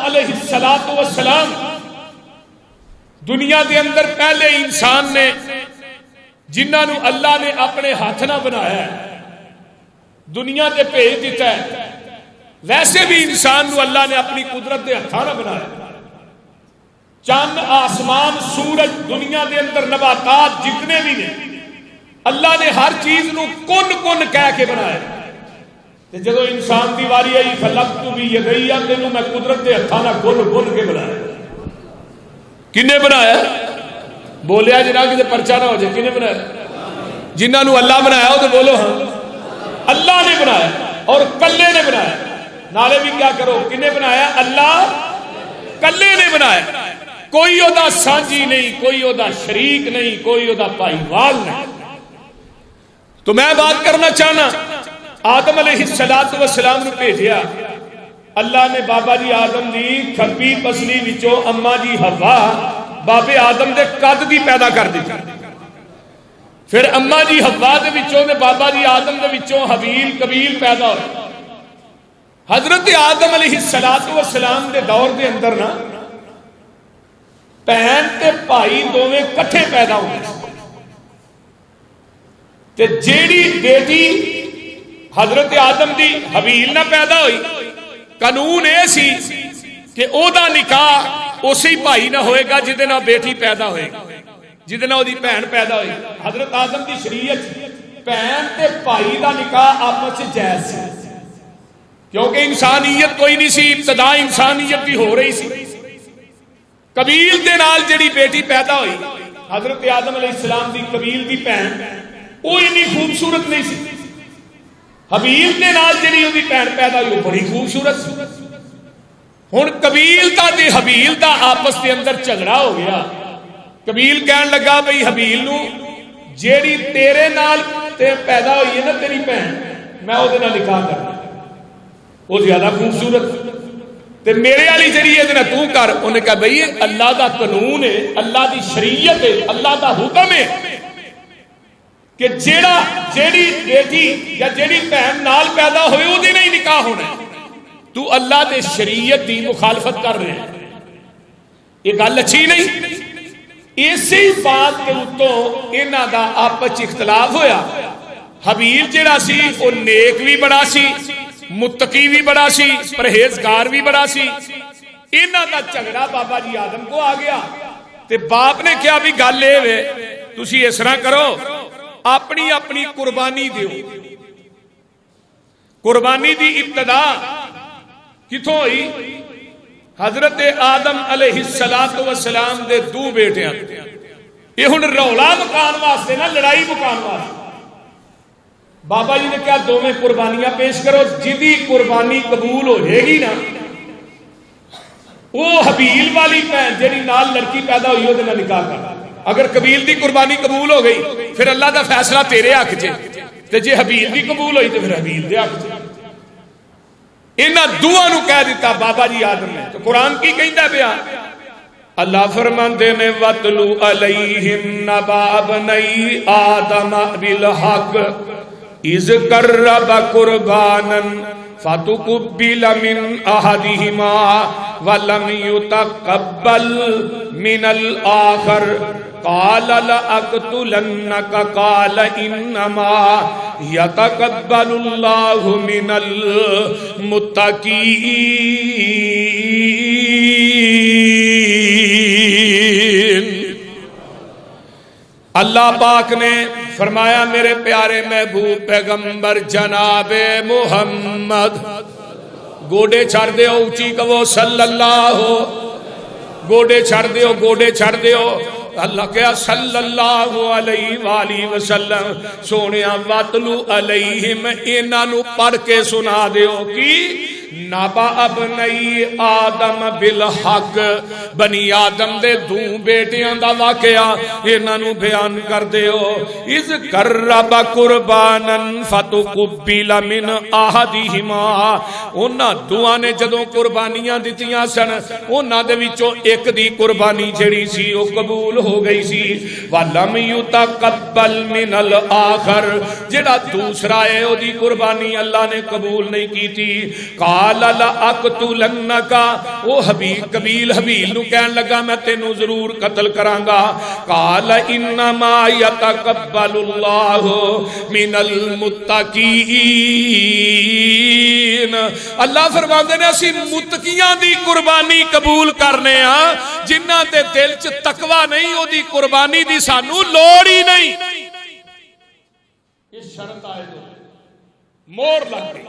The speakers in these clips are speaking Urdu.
علیہ السلام دنیا دے اندر پہلے انسان نے جنہاں نو اللہ نے اپنے ہاتھ نہ بنایا ہے، دنیا تے بھیج دیتا ہے۔ ویسے بھی انسان نو اللہ نے اپنی قدرت دے ہتھاں نہ بنایا۔ چاند، آسمان، سورج، دنیا دے اندر نباتات جتنے بھی نے، اللہ نے ہر چیز نو کن کن کہہ کے بنایا۔ تے جدو انسان دی واری آئی خلقت بیدی، تینوں میں قدرت دے ہتھاں نہ کن کن کے بنایا۔ کنے بنایا؟ بولیا جنا کہ پرچہ نہ ہو جائے، کنے بنایا؟ جنہاں نو اللہ بنایا ہو تو بولو ہاں، اللہ نے بنایا اور کلے نے بنایا۔ نالے بھی کیا کرو، کنے بنایا؟ اللہ کلے نے بنایا۔ کوئی او دا سانجی نہیں، کوئی او دا شریک نہیں، کوئی او دا پائیوال نہیں۔ تو میں بات کرنا چاہنا، آدم علیہ السلام نے بھیجیا، اللہ نے بابا جی آدم دی کھپی پسلی وچوں اما جی حوا بابے آدم دے قد دی پیدا کر دی۔ پھر اما جی حوا دے وچوں تے بابا جی آدم دے وچوں حبیل قبیل پیدا ہوئے۔ حضرت آدم علیہ السلام دے دور دے اندر نا بہن تے بھائی دوویں کٹھے پیدا ہوئے، تے جیڑی بیٹی حضرت آدم دی حبیل نہ پیدا ہوئی، قانون اے سی کہ او دا نکاح اسی بھائی نہ ہوئے گا جدے نہ بیٹی پیدا ہوئے گا، جدے نہ او دی بہن پیدا ہوئی۔ حضرت آدم دی شریعت بہن تے بھائی دا نکاح آپس وچ جائز سی، کیونکہ انسانیت کوئی نہیں سی، ابتدا انسانیت بھی ہو رہی سی۔ قبیل دے نال جڑی بیٹی پیدا ہوئی، حضرت آدم علیہ السلام دی قبیل دی بہن، وہ اتنی خوبصورت نہیں سی۔ حبیل دے نال جڑی اودی بہن پیدا ہوئی وہ بڑی خوبصورت سی۔ ہن قبیل دا تے حبیل دا آپس دے اندر جھگڑا ہو گیا۔ قبیل کہن لگا بھئی حبیل نو، جیڑی تیرے نال تے پیدا ہوئی ہے نا تیری بہن، میں او دے نال نکاح کرنا، وہ زیادہ خوبصورت تے میرے والی جڑی ہے تو کر۔ انہیں کہا بھئی اللہ دا قانون ہے، اللہ دی شریعت ہے، اللہ دا حکم ہے کہ جیڑی بیٹی یا جیڑی بہن نال پیدا ہوئے وہ دی نہیں نکاح ہونا ہے۔ تو اللہ دے شریعت دی مخالفت کر رہے ہیں، یہ گل اچھی نہیں۔ اسی بات کے اتوں انہاں دا آپس اختلاف ہویا۔ حبیل جڑا سی وہ نیک بھی بڑا سی، متقی بھی بڑا سی، پرہیزگار بھی بڑا سی۔ انہاں دا جھگڑا بابا جی آدم کو آ گیا تے باپ نے کیا بھی گل اے وے تسی اس طرح کرو، اپنی اپنی قربانی دیو۔ قربانی دی ابتدا کتھوں ہوئی؟ حضرت آدم علیہ السلام دے دو بیٹیاں، یہ ہن رولا مکان واسطے نہ لڑائی مکان واسطے بابا جی نے کیا دونوں قربانیاں پیش کرو، جدی قربانی قبول ہو جائے گی نا وہ حبیل والی بہن جیڑی نال لڑکی پیدا ہوئی وہ نکاح کر۔ اگر قبیل دی قربانی قبول ہو گئی پھر اللہ دا فیصلہ تیرے حق چ، تے جے حبیل دی قبول ہوئی تو پھر حبیل دے حق چ۔ انہاں دوواں نو کہہ دیتا بابا جی آدم نے۔ تو قرآن کی کہندا پیا؟ اللہ فرماندے نے وَاتْلُ عَلَيْهِمْ نَبَأَ ابْنَيْ آدَمَ بِالْحَقِّ اِذْ قَرَّبَ قُرْبَانًا فَتُقُبِّلَ مِنْ أَحَدِهِمَا وَلَمْ يُتَقَبَّلْ مِنَ الْآخَرِ قَالَ لَأَقْتُلَنَّكَ قَالَ إِنَّمَا يَتَقَبَّلُ اللَّهُ مِنَ الْمُتَّقِينَ۔ اللہ پاک نے فرمایا میرے پیارے محبوب پیغمبر جناب محمد، گوڑے چھڑ دیو، اونچی کہو صلی اللہ، گوڑے چھڑ دیو، گوڑے چھڑ دیو۔ اللہ کہا صلی اللہ علیہ وآلہ وسلم سونیا وَاتْلُ عَلَيْهِمْ، انہاں نو پڑھ کے سنا دیو کی نبأ ابنی آدم بالحق، بنی آدم دے دو بیٹیاں دا واقعہ انہاں نو بیان کر دیو۔ اذ قرب قربانا فتقبل من احدہما، انہاں دوواں نے جدوں قربانیاں دتیاں سن انہاں دے وچوں ایک دی قربانی جڑی سی او قبول ہو گئی سی، ولم یتقبل من الآخر، جڑا دوسرا ہے او دی قربانی اللہ نے قبول نہیں کی تھی۔ قال لأقتلنک، او قبیل حبیل نو کہن لگا میں تینوں ضرور قتل کراں گا. قال انما یتقبل اللہ من المتقین، اللہ فرماندے نے اسی متقیاں دی قربانی قبول کرنے ہاں، جنہاں دے دل چ تقوی نہیں او دی قربانی دی سانو لوڑ ہی نہیں. یہ شرط آئے دو مور لگ گئی.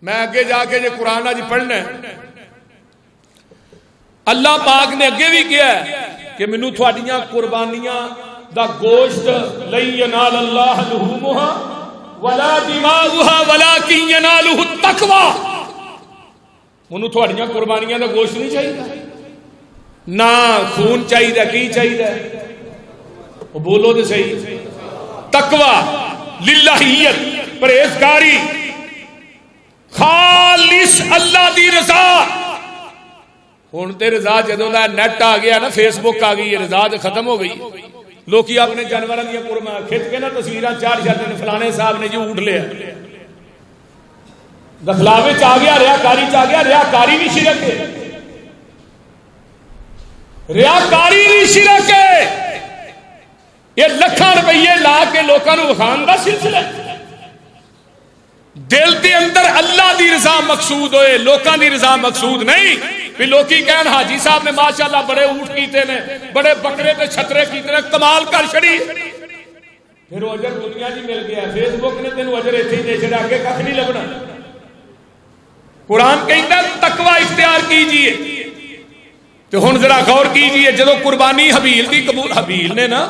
میں آگے جا کے جو قرآن آج پڑھنا ہے، اللہ پاک نے اگے بھی کیا ہے کہ منو تھوڑیاں قربانیاں دا گوشت لن ینال اللہ لحومها ولا دماؤها ولکن ینالہ التقوی. منو تھوڑیاں قربانیاں دا گوشت نہیں چاہیے، نہ خون چاہیے. کی چاہیے؟ وہ بولو تو صحیح. تقوی، للہیت، پرہیزگاری، خالص اللہ دی رضا. ہن تے رضا جدوں دا نیٹ آ گیا نا، فیس بک آ گئی، رضا تے ختم ہو گئی. لوکی اپنے جانوراں دی قربان کھچ کے نا تصویراں چاڑ چھڈتے نے، فلانے صاحب نے جی اونٹ لیا. دخلاوے چ آ گیا، ریاکاری چ آ گیا. ریاکاری بھی شرک ہے، ریاکاری بھی شرک ہے. یہ لکھاں روپیے لا کے لوکاں نو وکھان دا سلسلہ. دل دے اندر اللہ دی رضا مقصود ہوئے، لوکاں دی رضا مقصود نہیں. پھر لوکی کہن حاجی صاحب نے ماشاءاللہ بڑے اونٹ کیتے نے، بڑے بکرے تے چھترے کیتے نے، کمال کر چھڑی. پھر وہ اجر دنیا جی مل گیا. فیس بک نے تینوں اجر ایتھے ہی دے چھڑا، اگے ککھ نہیں لبنا. قرآن کہتا ہے تقوی اختیار کیجئے. تو ہن ذرا غور کیجئے، جدو قربانی حبیل دی قبول، حبیل نے نا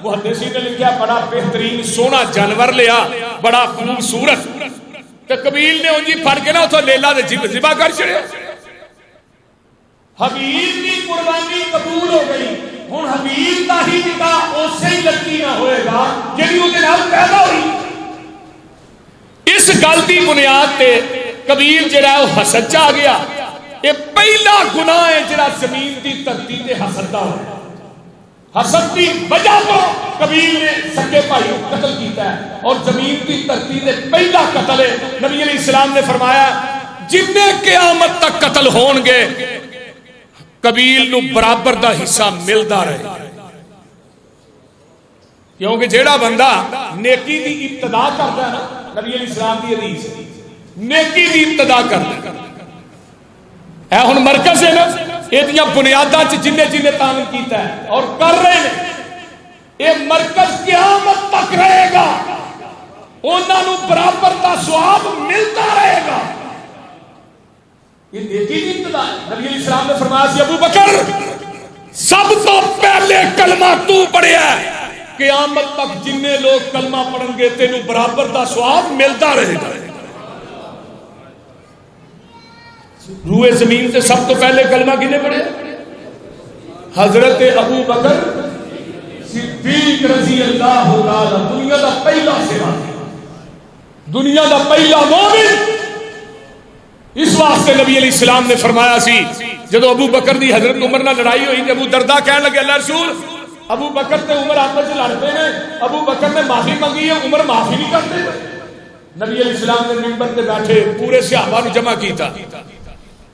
محدثین نے لکھا بڑا بہترین سونا جانور لیا، بڑا خوبصورت، تو قبیل نے انجی پھڑ کے نا اتھو لیلا دے ذبح کر چھڑے. حبیل کی قربانی قبول ہو گئی. ہن حبیل دا ہی نکاح اسے ہی لڑکی نہ ہوئے گا جڑی اودے نال پیدا ہوئی. اس گل دی بنیاد تے قبیل جڑا ہے وہ حسد چ آ گیا. یہ پہلا گناہ ہے جڑا زمین دی دھرتی تے حسد دا ہویا. حسد کی وجہ تو قبیل نے سکے بھائی کو قتل کیتا ہے، اور زمین کی دھرتی تے پہلا قتل ہے. نبی علیہ السلام نے فرمایا جتنے قیامت تک قتل ہون گے قبیل نو برابر دا حصہ ملدا رہے. کیونکہ جیڑا بندہ نیکی دی ابتدا کرتا ہے نا، نبی علیہ السلام دی حدیث نیکی دی ابتدا کرتا ہے. اے ہن مرکز ہے نا، یہ بنیاداں جن تعمیر کیتا ہے اور کر رہے ہیں، یہ مرکز قیامت تک رہے گا، انہاں نو برابر دا ثواب ملتا رہے گا. یہ نیکی کی ابتدا ہے. نبی علیہ السلام نے فرمایا سی ابو بکر سب تو پہلے کلمہ تو پڑھیا ہے، قیامت تک جن لوگ کلمہ پڑھیں گے تینوں برابر دا ثواب ملتا رہے گا. روئے زمین سے سب تو پہلے کلمہ کنے پڑھے؟ حضرت ابو بکر صدیق رضی اللہ تعالی، دنیا دا پہلا صحابی، دنیا دا پہلا مومن. اس واسطے نبی علیہ السلام نے فرمایا سی جدو ابو بکر دی حضرت عمر نہ لڑائی ہوئی، ابو دردہ کہنے لگے اللہ رسول ابو بکر تے عمر آپس سے لڑتے ہیں، ابو بکر نے معافی مانگی ہے، عمر معافی نہیں کرتے. نبی علیہ السلام نے منبر تے بیٹھے پورے صحابہ نو جمع کیتا.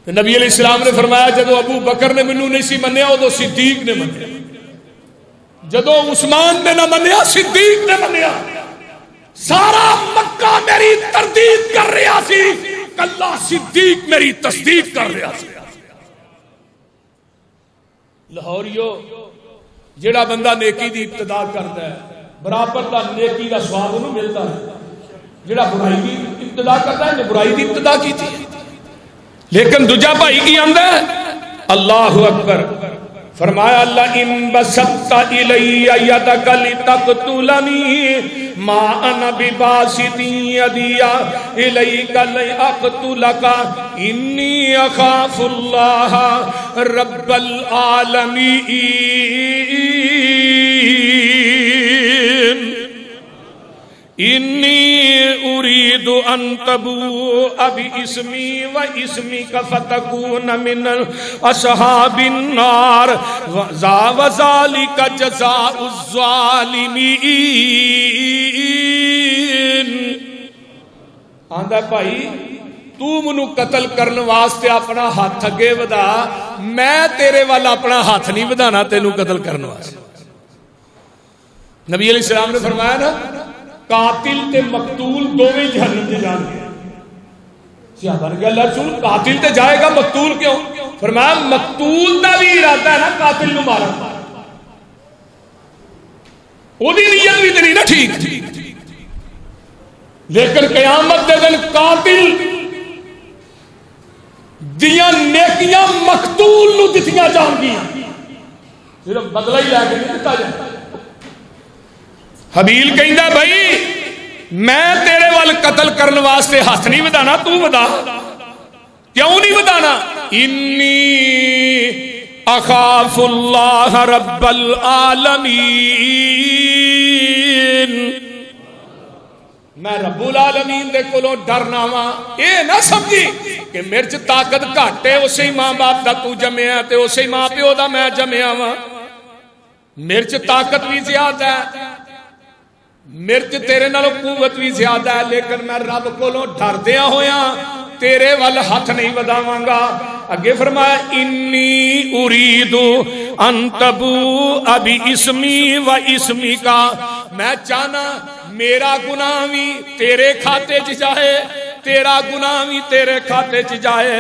نبی علیہ السلام نے فرمایا جدو ابو بکر نے منو نہیں سی منیا ادو صدیق نے منیا، جدو عثمان نے نہ منیا صدیق نے منیا. سارا مکہ میری تردید کر رہا سی، اللہ صدیق میری تصدیق کر رہا سی. لاہوریو جیڑا بندہ نیکی دی ابتدا کرتا ہے برابر دا نیکی دا ثواب انہوں ملتا ہے. جیڑا برائی دی ابتدا کرتا ہے نے برائی دی ابتدا کی تھی. لیکن دوجا بھائی کی آندا ہے اللہ اکبر. فرمایا اللہ ان بسطت الی یدک لتقتلنی ما انا بباسط یدی الیک لاقتلک انی اخاف اللہ رب العالمین انی اريد ان تبوء باسمي واسمك فتكون من اصحاب النار وذلك جزاء الظالمين. آندا بھائی تو منو قتل کرنے واسطے اپنا ہاتھ اگے ودا، میں تیرے والا اپنا ہاتھ نہیں ودانا تینوں قتل کرنے واسطے۔ نبی علیہ السلام نے فرمایا نا قاتل تے مقتول دوویں جہنم تے جان گے۔ صحابہ نے کہا اللہ رسول قاتل تے جائے گا مقتول کیوں؟ فرمایا مقتول دا بھی ارادہ ہے نا قاتل نو مارن، او دی نیت بھی تے نہیں نا ٹھیک، لیکن قیامت دے دن قاتل دیاں نیکیاں مقتول نو دتیاں جان گیاں، صرف بدلہ ہی لے کے نہیں دتا جائے۔ حبیل کہندا بھائی میں تیرے وال قتل کرنے واسطے ہاتھ نہیں ودانا، تو ودا۔ کیوں نہیں ودانا؟ انی اخاف اللہ رب العالمین، میں رب العالمین دے کولوں ڈرنا وا۔ اے نہ سمجھی کہ میرے چ طاقت گھٹ ہے، اسی ہی ماں باپ دا تو جمیا تے اسی ماں پیو دا میں جمیا وا، میرے چ طاقت بھی زیادہ ہے، میرے چ تیرے نالوں قوت بھی زیادہ ہے، لیکن میں رب کولوں ڈردیا ہویا تیرے وال ہاتھ نہیں وداواں گا۔ اگے فرمایا انی ارید ان تبوء باسمی و اسمی کا، میں چاہنا میرا گناہ بھی تیرے کھاتے چ جائے، تیرا گناہ بھی تیرے کھاتے چ جائے۔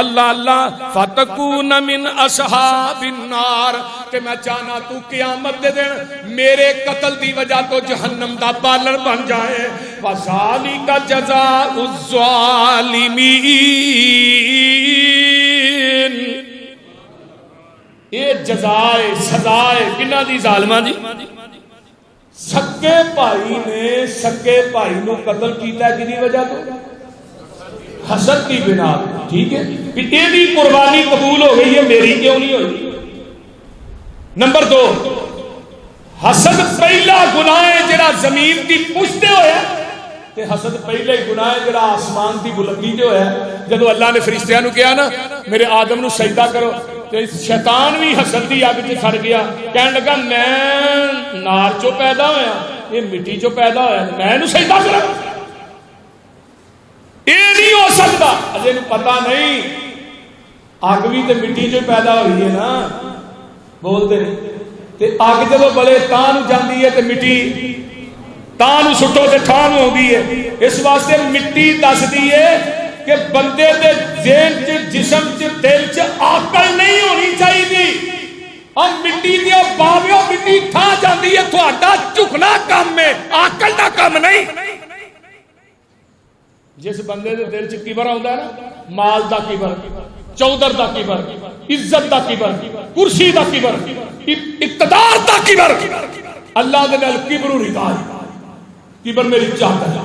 اللہ اللہ فتکون من اصحاب النار، تے میں چاہنا تو قیامت دے دن میرے قتل دی وجہ تو جہنم دا بالر بن جائے۔ وذالک جزاء الظالمین، یہ جزائے سزائے کنہ دی ظالمہ دی؟ سکے بھائی نے سکے بھائی نو قتل کیتا ہے کدی وجہ تو؟ حسد کی بنا، ٹھیک ہے کہ ایدی قربانی قبول ہو گئی ہے، میری کیوں نہیں ہوئی؟ نمبر 2، حسد پہلا گناہ ہے جڑا زمین دی پشتے ہویا، تے حسد پہلے گناہ ہے جڑا آسمان دی بلندی تے ہویا۔ جدو اللہ نے فرشتیاں نو کہا نا میرے آدم نو سجدہ کرو، تے شیطان بھی حسد دی اگ وچ سڑ گیا، کہنے لگا میں نار چوں پیدا ہویا، یہ مٹی چوں پیدا ہویا، میں نو سجدہ کرا؟ یہ نہیں ہو سکتا۔ اجے نو پتہ نہیں اگ بھی تے مٹی چوں پیدا ہوئی ہے نا، بولتے نہیں تے اگ جدو بلے تاں نو جاندی ہے تے مٹی تاں نو سٹو تے ٹھاں نو ہوندی ہے۔ اس واسطے مٹی دس دی ہے کہ بندے دے ذہن چ جسم چ دل چ عقل نہیں ہونی چاہیے، اور مٹی دی باویو مٹی کھا جاندی ہے، تہاڈا جھکنا کم ہے، عقل دا کم نہیں۔ جس بندے دے دل چ کبر آوندا ہے نا، مال دا کبر، چودر دا کبر، عزت دا کبر، کرسی دا کبر، اقتدار دا کبر، اللہ دے نال کبر و رضا، کبر میری چادر ہے،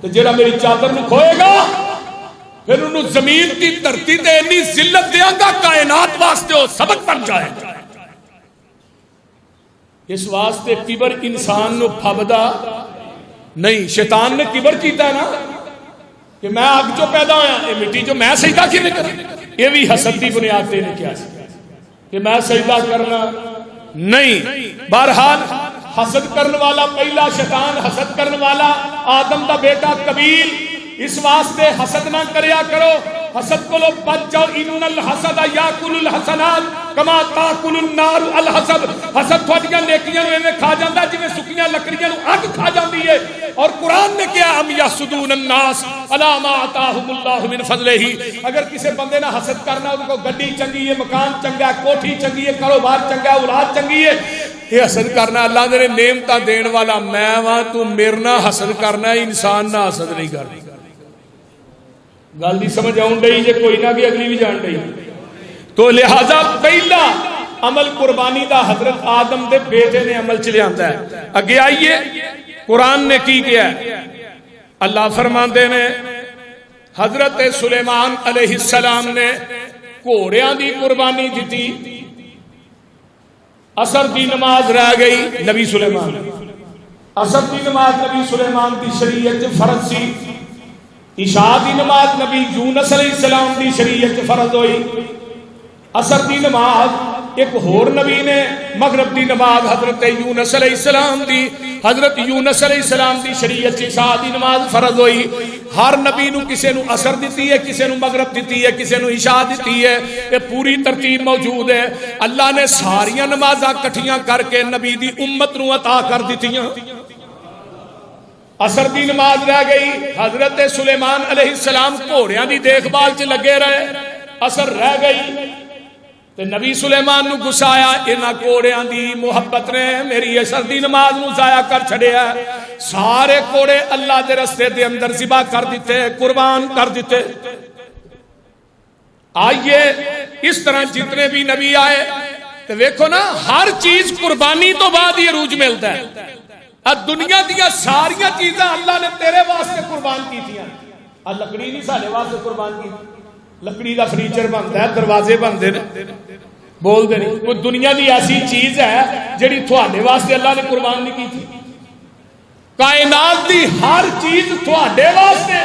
تے جڑا میری چادر نو کھوئے گا پھر انہوں زمین کی دھرتی تے اتنی ذلت دیاں گا کائنات واسطے وہ سبق بن جائے۔ اس واسطے کبر انسان نو پھبدا نہیں۔ شیطان نے کبر کیتا ہے نا کہ میں اگ جو پیدا ہویا، یہ مٹی جو میں سجدہ کیویں کروں، یہ بھی حسد دی بنیاد تے نے کیا کہ میں سجدہ کرنا نہیں۔ بہرحال حسد کرنے والا پہلا شیطان، حسد کرنے والا آدم دا بیٹا قابیل۔ اس واسطے حسد نہ کریا کرو، حسد کو لو بچ جاؤ۔ ان الحسد یاکل الحسنات کما تاکل النار الحسد، حسد تھوڑیاں نیکیاں نو ایویں کھا جاندا ہے جویں سکیاں لکڑیاں نو اگ کھا جاندی ہے۔ اور قرآن نے کیا ام یحسدون الناس علی ما آتاہم اللہ من فضلہ، اگر کسی بندے نے حسد کرنا، ان کو گڈی چنگی ہے، مکان چنگا ہے، کوٹھی چنگی ہے، کاروبار چنگا ہے، اولاد چنگی ہے، یہ حسد کرنا اللہ نے نعمتاں دین والا میں واں، تو میرے نہ حسد کرنا ہے، انسان نہ حسد نہیں کرنا۔ گل نہیں سمجھ آؤں ڈئی جے کوئی نہ بھی اگلی بھی جان ڈئی۔ تو لہذا پہلا عمل قربانی دا حضرت آدم دے بیٹے نے عمل چلے آتا ہے۔ اگے آئیے قرآن نے کی کیا ہے، اللہ فرماندے نے حضرت سلیمان علیہ السلام نے گھوڑیاں دی قربانی دیتی، عصر دی نماز رہ گئی نبی سلیمان، عصر دی نماز نبی سلیمان دی شریعت فرض سی، عشاء دی نماز نبی یونس علیہ السلام دی شریعت فرض ہوئی، عصر دی نماز ایک ہور نبی نے مغرب دی نماز حضرت یونس علیہ السلام دی، حضرت یونس علیہ السلام دی شریعت عشاء دی نماز فرض ہوئی. ہر نبی نو کسے نو عصر دیتی ہے، کسے نو مغرب دیتی ہے، کسے نو عشاء دیتی ہے، یہ پوری ترتیب موجود ہے. اللہ نے ساریاں نمازاں کٹھیاں کر کے نبی دی امت نو عطا کر دیتیاں. عصر دی نماز رہ گئی، حضرت سلیمان علیہ السلام گھوڑیاں دی دیکھ بھال چ لگے رہے، عصر رہ گئی تے نبی سلیمان نو غصہ آیا، انہاں گھوڑیاں دی محبت نے میری عصر دی نماز نو ضائع کر چھڑیا. سارے گھوڑے اللہ دے رستے دے اندر ذبح کر دیتے، قربان کر دیتے. آئیے اس طرح جتنے بھی نبی آئے تو دیکھو نا، ہر چیز قربانی تو بعد ہی عروج ملتا ہے. دنیا دیا ساریاں چیزاں اللہ نے تیرے واسطے قربان کی تھیاں. لکڑی نہیں سارے واسطے قربان کی، لکڑی دا فرنیچر بنتا ہے، دروازے بنتے ہیں، بول دے نہیں. کوئی دنیا دی ایسی چیز ہے جڑی تھوڑے واسطے اللہ نے قربان نہیں کی تھی؟ کائنات دی ہر چیز تھوڑے واسطے.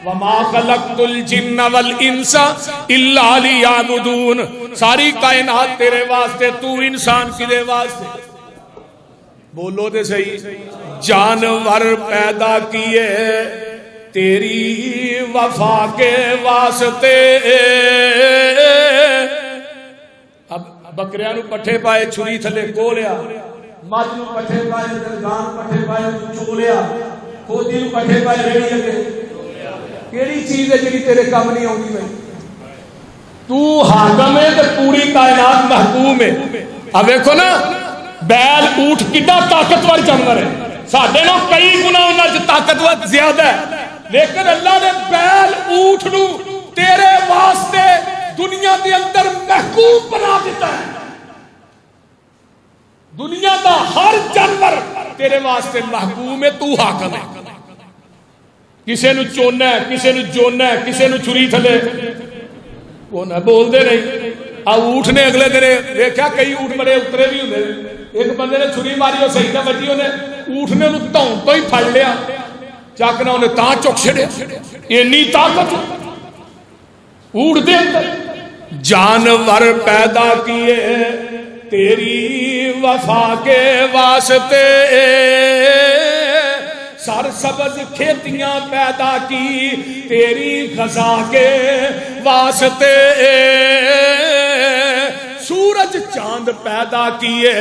وما خلقت الجن والانس الا لیعبدون، ساری کائنات تیرے واسطے، تو انسان کدے واسطے؟ بولو دے صحیح. جانور پیدا کیے تیری وفا کے واسطے. اب بکریاں نو پٹھے پائے چھری تھلے کولیا، مجھ نو پٹھے پائے درگان پٹھے پائے چولیا، کھوتی نو پٹھے پائے ریڑی اگے. کیڑی چیز ہے جڑی تیرے کم نہیں آؤندی؟ میں تو حاکم ہے تے پوری کائنات محکوم ہے. اب دیکھو نا، بیل اونٹ کتنا طاقتور جانور ہے، ساڈے نوں کئی گنا انہاں وچ طاقتور زیادہ ہے، لیکن اللہ نے بیل اونٹ نو تیرے واسطے دنیا دے اندر محکوم بنا دیتا ہے. دنیا دا ہر جانور تیرے واسطے محکوم ہے، تو حاکم ہے. کسے نو چونا ہے، کسے نو جونا ہے، کسے نو چھری تھلے وہ نہ بول دے نہیں. اونٹ نے اگلے دن دیکھا کئی اونٹ بڑے اترے بھی ہوندے، ایک بندے نے چھری ماری اور صحیح نہ بچی، اونٹ نے انہوں دھون تو ہی پھڑ لیا، چکنا انہیں تاں چک چھڑیا. اینی طاقت اونٹ دے اندر. جانور پیدا کیے تیری وفا کے واسطے، سرسبز کھیتیاں پیدا کی تیری غذا کے واسطے، سورج چاند پیدا کیے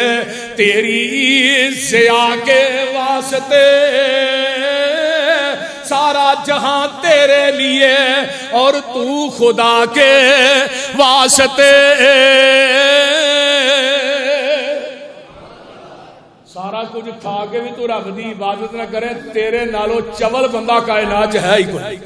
تیری ضیاء کے واسطے. سارا جہاں تیرے لیے اور تو خدا کے واسطے. سارا کچھ کھا کے بھی تو رب دی عبادت نہ کرے، تیرے نالو چول بندہ کائنات ہے ہی کوئی.